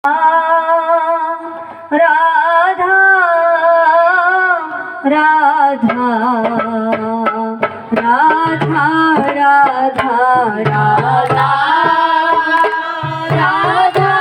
राधा राधा राधा राधा राधा राधा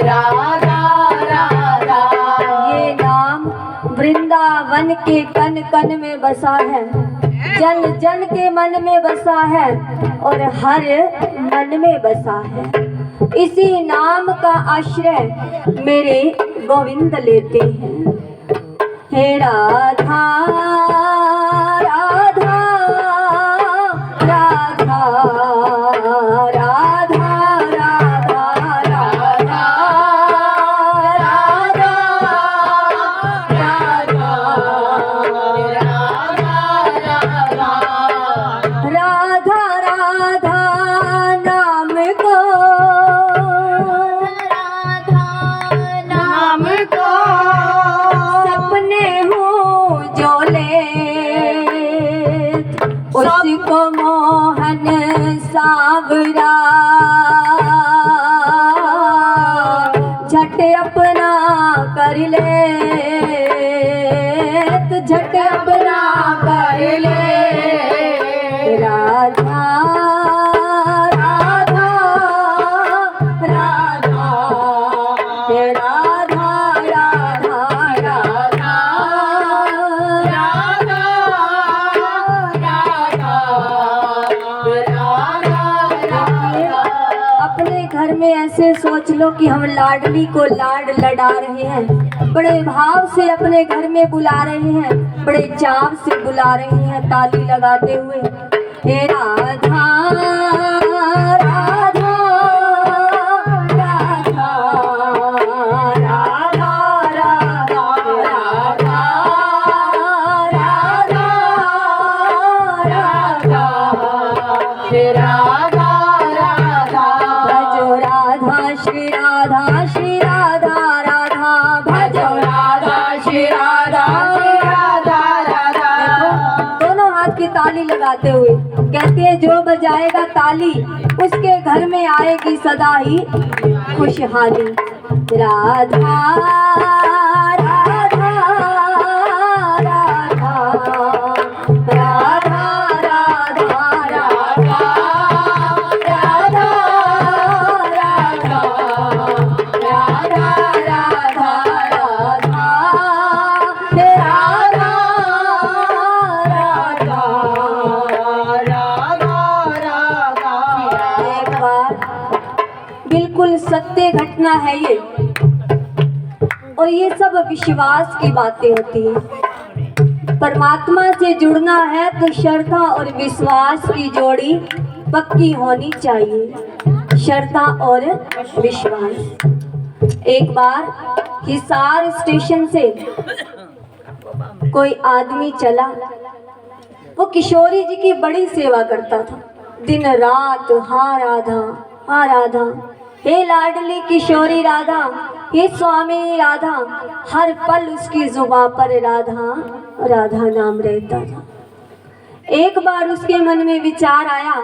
राधा राधा राधा ये नाम वृंदावन के कन कन में बसा है, जन जन के मन में बसा है और हर मन में बसा है। इसी नाम का आश्रय मेरे गोविंद लेते हैं। हे राधा राधा राधा राधा उसको मोहन सावरा झट अपना कर ले, तो झट अपना कर ले। राधा राधा राधा राधा राधा अपने घर में ऐसे सोच लो कि हम लाडली को लाड लड़ा रहे हैं, बड़े भाव से अपने घर में बुला रहे हैं, बड़े चाव से बुला रहे हैं ताली लगाते हुए। हे राधा राधा राधा राधा राधा राधा राधा भजो राधा श्री राधा श्री राधा राधा भजो राधा श्री राधा श्री राधा राधा। दोनों हाथ की ताली लगाते हुए कहते हैं जो बजाएगा ताली उसके घर में आएगी सदा ही खुशहाली। राधा राधा राधा राधा बिल्कुल सत्य घटना है ये, और ये सब विश्वास की बातें होती हैं। परमात्मा से जुड़ना है तो श्रद्धा और विश्वास की जोड़ी पक्की होनी चाहिए। श्रद्धा और विश्वास। एक बार हिसार स्टेशन से कोई आदमी चला, वो किशोरी जी की बड़ी सेवा करता था दिन रात। हाँ राधा, हाँ राधा, हे लाडली किशोरी राधा, हे स्वामी राधा, हर पल उसकी जुबां पर राधा राधा नाम रहता था। एक बार उसके मन में विचार आया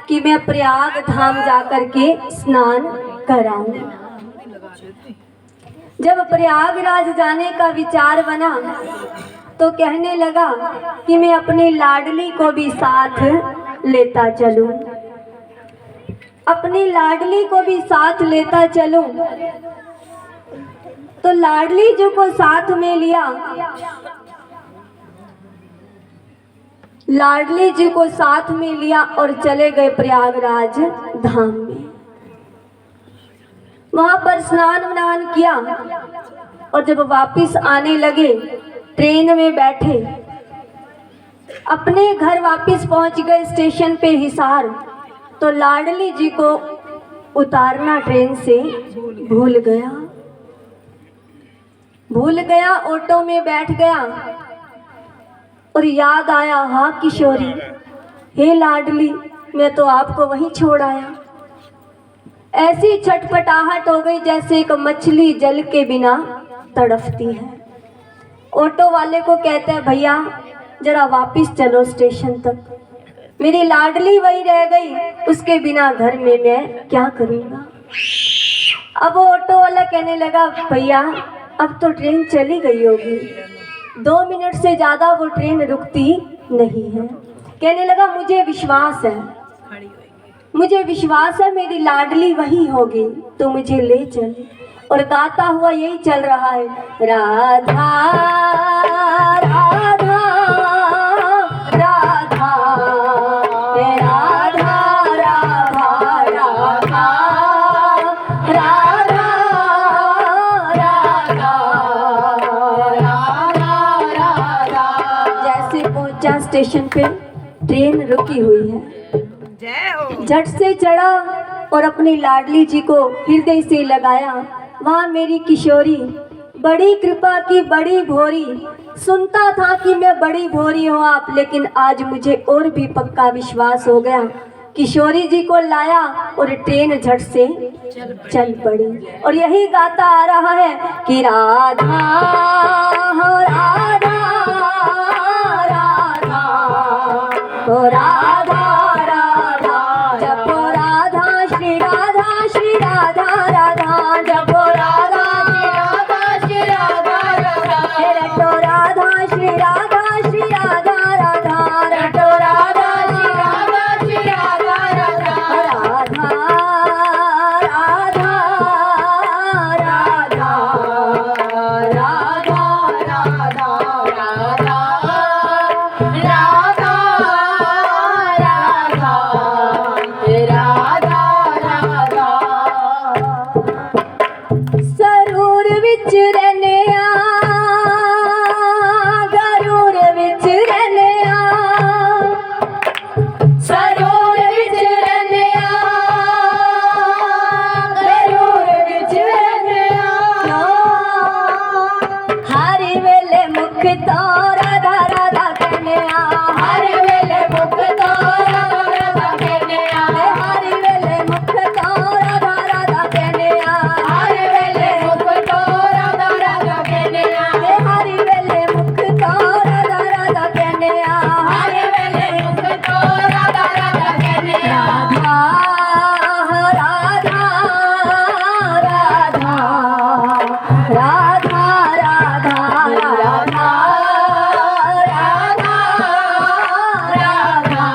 कि मैं प्रयाग धाम जाकर के स्नान कराऊं। जब प्रयागराज जाने का विचार बना तो कहने लगा कि मैं अपनी लाडली को भी साथ लेता चलूं। अपनी लाडली को भी साथ लेता चलूं। तो लाडली जी को साथ में लिया, लाडली जी को साथ में लिया और चले गए प्रयागराज धाम में। वहां पर स्नान वनान किया और जब वापस आने लगे, ट्रेन में बैठे, अपने घर वापस पहुंच गए स्टेशन पे हिसार। तो लाडली जी को उतारना ट्रेन से भूल गया, ऑटो में बैठ गया और याद आया, हाँ किशोरी, हे लाडली, मैं तो आपको वहीं छोड़ आया। ऐसी छटपटाहट हो गई जैसे एक मछली जल के बिना तड़पती है। ऑटो वाले को कहते हैं, भैया जरा वापस चलो स्टेशन तक, मेरी लाडली वही रह गई, उसके बिना घर में मैं क्या करूँगा। अब वो ऑटो वाला कहने लगा, भैया अब तो ट्रेन चली गई होगी, 2 मिनट से ज़्यादा वो ट्रेन रुकती नहीं है। कहने लगा, मुझे विश्वास है मेरी लाडली वही होगी, तो मुझे ले चल। और गाता हुआ यही चल रहा है, राधा राधा राधा राधा राधा राधा राधा। जैसे पहुंचा स्टेशन पे, ट्रेन रुकी हुई है। झट से चढ़ा और अपनी लाडली जी को हृदय से लगाया। वहाँ मेरी किशोरी, बड़ी कृपा की बड़ी भोरी, सुनता था कि मैं बड़ी भोरी हूँ आप, लेकिन आज मुझे और भी पक्का विश्वास हो गया। किशोरी जी को लाया और ट्रेन झट से चल पड़ी। और यही गाता आ रहा है कि राधा राधा राधा ओ राधा राधा, जपो राधा श्री राधा श्री राधा राधा, जपो राधा श्री राधा रटो राधा श्री राधा श्री राधा राधा, रटो राधा श्री राधा राधा राधा राधा राधा सरूर विच रहने गरूर विच रहने, सरूर विच रहने गरूर विच रहने, हर वेले मुख तो राधा राधा कहने, हर वेले मुख तो राधा राधा कहने, हर वेले मुख तो राधा राधा कहने, हर वेले मुख तो राधा राधा कहने, हर वेले मुख तो राधा राधा कहने, हर वेले मुख तो राधा राधा कहने, राधा राधा राधा राधा राधा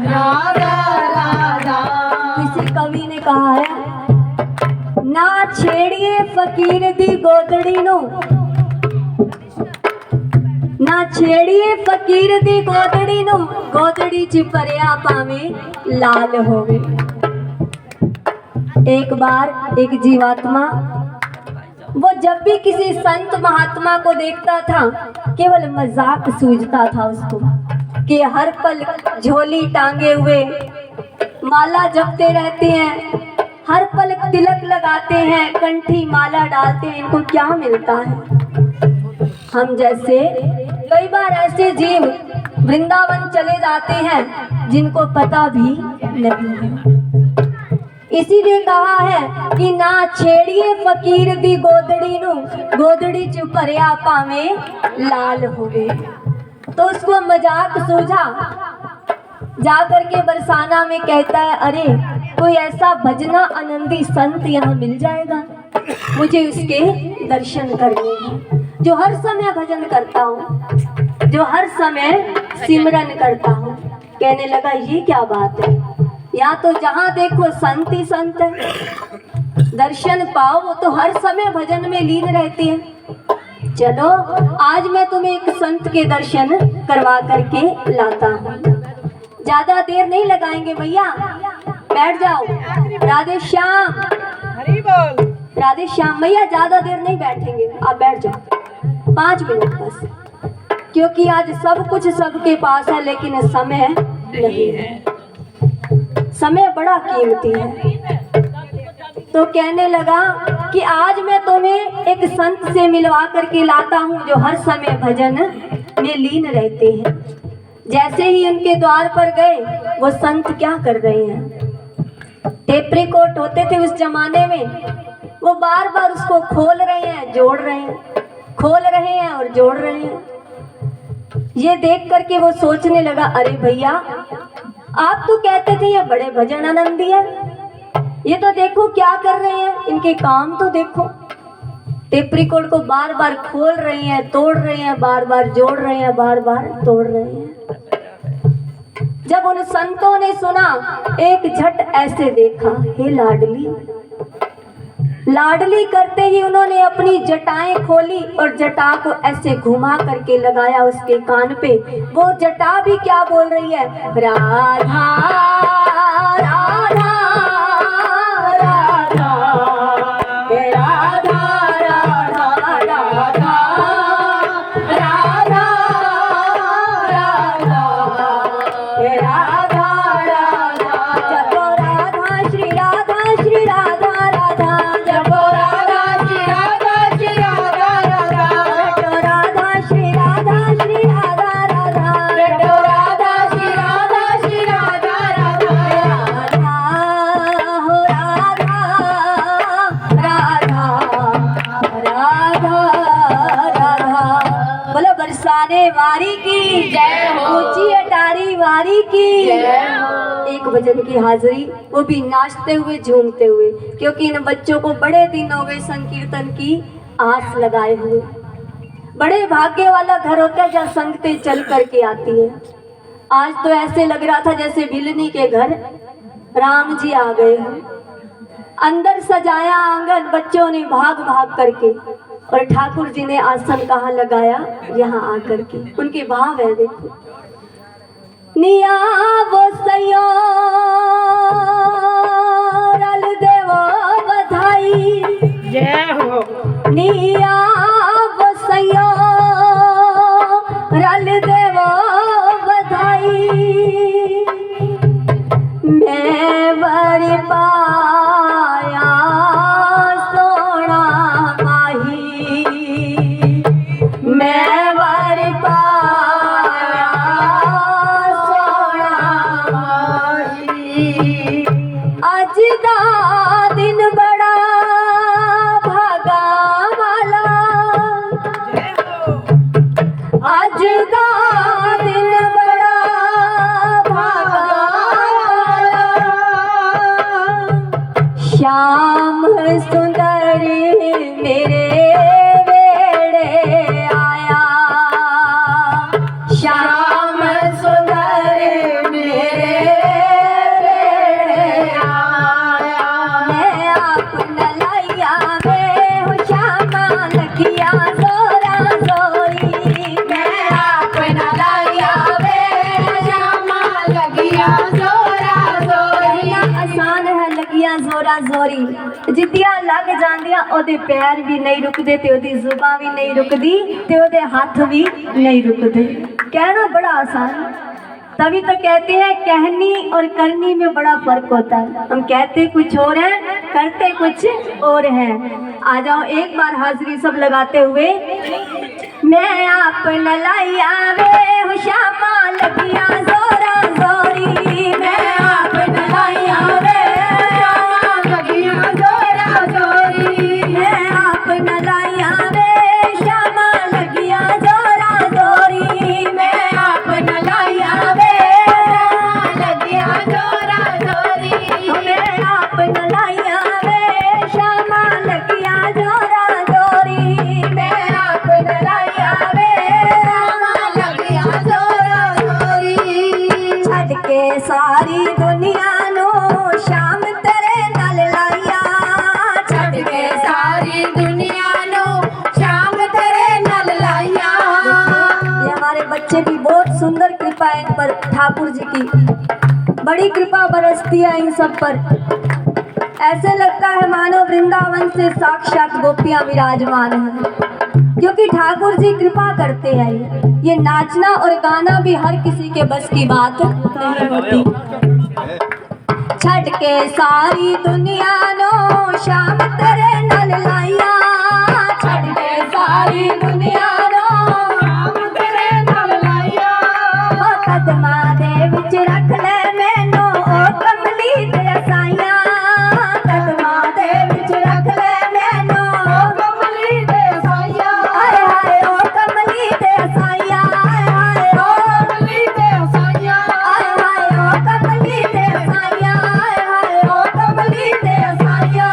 राधा राधा। किसी कवि ने कहा है, ना छेड़िए फकीर दी गोदड़ी नु, ना छेड़िए फकीर दी गोदड़ी नु, गोदड़ी च भरिया भावें लाल होवे। एक बार एक जीवात्मा, वो जब भी किसी संत महात्मा को देखता था, केवल मजाक सूझता था उसको कि हर पल झोली टांगे हुए माला जपते रहते हैं, हर पल तिलक लगाते हैं, कंठी माला डालते हैं, इनको क्या मिलता है। हम जैसे कई बार ऐसे जीव वृंदावन चले जाते हैं जिनको पता भी नहीं है। इसीलिए कहा है कि ना छेड़िए फकीर दी गोदड़ी नु, गोदड़ी च भरिया भावें लाल होवे। तो उसको मजाक सूझा, जाकर के बरसाना में कहता है, अरे कोई ऐसा भजना आनंदी संत यहाँ मिल जाएगा, मुझे उसके दर्शन करने हैं, जो हर समय भजन करता हूँ, जो हर समय सिमरन करता हूँ। कहने लगा, ये क्या बात है, यहाँ तो जहाँ देखो संत ही संत है। दर्शन पाओ, वो तो हर समय भजन में लीन रहती है। चलो आज मैं तुम्हें एक संत के दर्शन करवा करके लाता हूँ। ज्यादा देर नहीं लगाएंगे भैया, बैठ जाओ। राधे श्याम, हरी बोल। राधे श्याम भैया, ज्यादा देर नहीं बैठेंगे, आप बैठ जाओ 5 मिनट बस, क्योंकि आज सब कुछ सबके पास है लेकिन समय नहीं है। समय बड़ा कीमती है। तो कहने लगा कि आज मैं तुम्हें एक संत से मिलवा करके लाता हूँ जो हर समय भजन में लीन रहते हैं। जैसे ही उनके द्वार पर गए, वो संत क्या कर रहे हैं, टेप रिकॉर्ड होते थे उस जमाने में, वो बार बार उसको खोल रहे हैं, जोड़ रहे हैं, खोल रहे हैं और जोड़ रहे हैं। ये देख करके वो सोचने लगा, अरे भैया आप तो कहते थे ये बड़े भजन आनंदी है, ये तो देखो क्या कर रहे हैं, इनके काम तो देखो। टेप रिकॉर्ड को बार बार खोल रहे हैं, तोड़ रहे हैं, बार बार जोड़ रहे हैं, बार बार तोड़ रहे हैं। जब उन संतों ने सुना, एक झट ऐसे देखा, हे लाडली। लाडली करते ही उन्होंने अपनी जटाएं खोली और जटा को ऐसे घुमा करके लगाया उसके कान पे। वो जटा भी क्या बोल रही है, राधा राधा राधा हे राधा राधा राधा राधा राधा हे राधा राधा। जपो राधा श्री राधा श्री राधा राधा, जपो राधा श्री राधा श्री राधा राधा, रटो राधा श्री राधा श्री राधा राधा, रटो राधा श्री राधा श्री राधा राधा। राधा हो राधा राधा राधा राधा। बोलो बरसाने वारी की जय हो, ऊंची अटारी वारी की जय हो। एक भजन की हाजिरी, वो भी नाचते हुए झूमते हुए, क्योंकि इन बच्चों को बड़े दिन हो गए संकीर्तन की आस लगाए हुए। बड़े भाग्य वाला घर होता है जहाँ संगतें चल करके आती है। आज तो ऐसे लग रहा था जैसे भिलनी के घर राम जी आ गए हैं। अंदर सजाया आंगन बच्चों ने भाग भाग करके, और ठाकुर जी ने आसन कहाँ लगाया, यहाँ आकर के। उनके भाव है देखो, निया वो सयो रल देवो बधाई, जय हो। निया वो सयो रल देवो बधाई, मैं वर पाया सोना माही, मैं वर पाया सोना माही। आज दा दिन बड़ा भागा वाला, आज दा दिन बड़ा भागा वाला, श्याम सुंदर मेरे वेड़े आया, श्याम सुंदर मेरे वेड़े आया। मैं अपना लैया वे हो श्यामा लखिया जोरा जोरी, मैं अपना लैया वे श्यामा लखिया जोरा जोरी। आसान है लगिया जोरा जोरी, जिद्दियां लग जांदियां ओदे पैर भी नहीं रुकदे ते ओदी जुबान भी नहीं रुकदी ते ओदे हाथ भी नहीं रुकदे। कहना बड़ा आसान है, तभी तो कहते हैं कहनी और करनी में बड़ा फर्क होता है। हम कहते कुछ और हैं, करते कुछ और हैं। आ जाओ एक बार हाजिरी सब लगाते हुए, मैं अपना लैया वे हो श्यामा लगिया जोरा जोरी, मैं अपना लैया वे श्यामा लगिया जोरा जोरी, मैं अपना लैया वे श्यामा लगिया जोरा जोरी, मैं अपना लैया वे श्यामा लगिया जोरा जोरी, मैं अपना लैया वे श्यामा लगिया जोरा जोरी, मैं अपना लैया वे श्यामा लगिया जोरा जोरी। ठाकुर जी की बड़ी कृपा बरसती है इन सब पर। ऐसे लगता है मानो वृंदावन से साक्षात गोपियां विराजमान हैं, क्योंकि ठाकुर जी कृपा करते हैं। ये नाचना और गाना भी हर किसी के बस की बात नहीं होती। छठ के सारी दुनिया नो शाम तेरे नल लाइया, छठ के सारी दुनिया नो शाम तेरे नाल लाइया, ओ कदमा दे विच रख ले मैनू ओ कमली ते साइया, कदमा दे विच रख ले मैनू ओ कमली दे साइया, हाय हाय ओ कमली ते साइया, हाय हाय ओ ओ कमली दे साइया, हाय हाय ओ कमली ते साइया, हाय हाय ओ कमली ते साइया।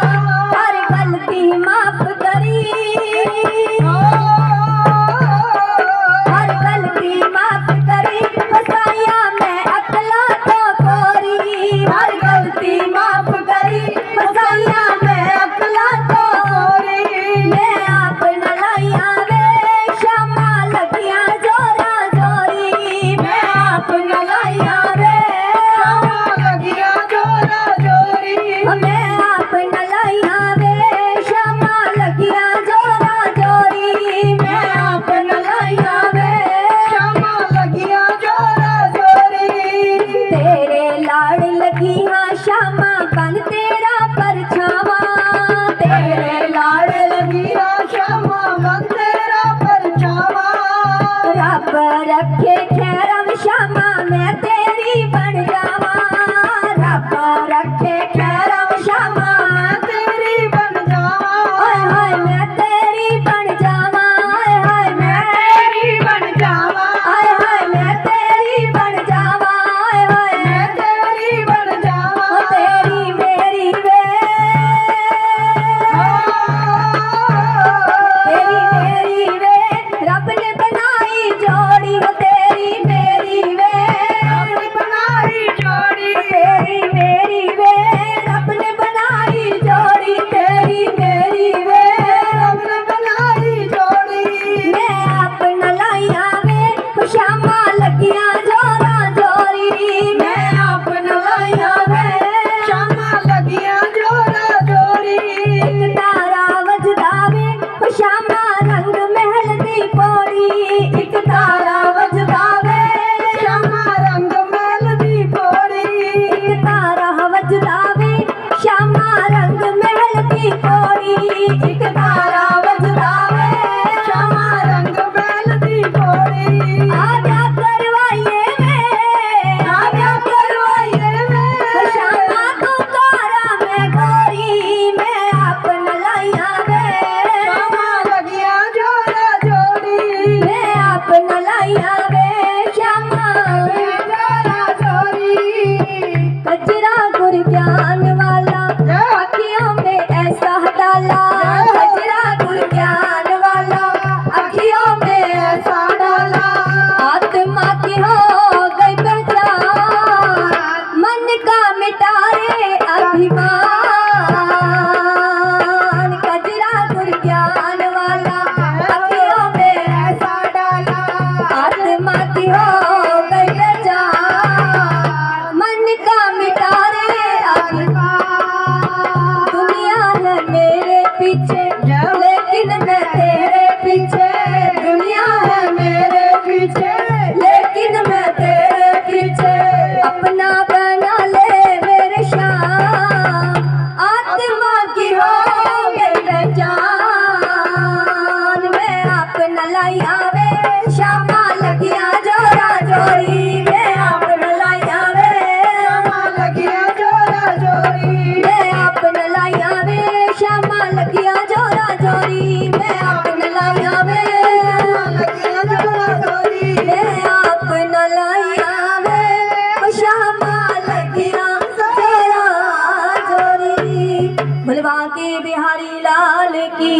हर गलती माफ करी, हर गलती माफ करी, फसाइया मैं अकला तो कोरी, हर गलती माफ करी, फसाइया मैं अकला तो कोरी। मैं आप नलाइया वे शामा लगिया जोरा जोरी, मैं आप नलाइया वे शामा लगिया जोरा जोरी, मैं आप नलाइया वे शामा लगिया जोरा जोरी, मैं आप नलाइया वे शामा लगिया जोरा जोरी। तेरे लाड़ लगी हाँ शामा बन तेरा परछावा, तेरे लाड़ लगी लगिया शामा मन तेरा परछावा, रब रखे खैरम शामा मैं तेरी बन जावा, रब रखे खैरम शामा तेरी बन जावा, हाय हाय मैं तेरी बन जावा, हाय हाय मैं तेरी बन जावा, हाय हाय मैं तेरी बन जावा, हाय हाय मैं तेरी बन जावा, ओ तेरी मेरी वे, तेरी मेरी वे रब ने बनाई जोड़ी, ओ तेरी मेरी वे, अपनी बनाई जोड़ी, तेरी मेरी वे रब ने बनाई जोड़ी, तेरी मेरी वे अपनी बनाई जोड़ी। मैं आप नलाइया वे शामा लगिया जोरा जोरी, मैं आप नलाइया वे शामा लगिया जोरा जोड़ी, एक तारा वजदा वे शामा रंग महल दी पौड़ी, एक तारा वजदा वे शामा रंग महल दी पौड़ी, एक तारा वजदा वे शामा रंग महल दी पौड़ी, एक तारा वजदा वे शामा रंग महल दी पौड़ी। आजा करवाइए वे, आजा करवाइए वे शामा तू तारा मैं गोरी, मैं आप नलाइया वे शामा लगिया जोरा जोड़ी, मैं आप नलाइया वे शामा जोरा जोड़ी। कजरा गुर ज्ञान वाला अखियों में ऐसा डाला, कजरा गुर ज्ञान वाला अखियों में ऐसा डाला, आत्मा की हो गई पहचान, मन का मिटाए अभिमान, कजरा गुर ज्ञान वाला अखियों में ऐसा डाला, आत्मा की हो गई पहचान, मन का मिटाए अभिमान। दुनिया है मेरे पीछे लेकिन मैं तेरे पीछे, दुनिया है मेरे पीछे लेकिन मैं तेरे पीछे, अपना बना ले मेरे श्याम, आत्मा की हो गई पहचान, मैं आप नलाइया वे शामा लगिया जोरा जोरी, मैं आप नलाइया वे शामा लगिया जोरा जोड़ी, मैं आप नलाइया वे शामा लगिया जोरा जोरी, मैं आप नलाइया वे लगिया जोरा जोड़ी। मैं आप नलाइया वे शामा लगिया जोरा जोरी। भलवा के बिहारी लाल की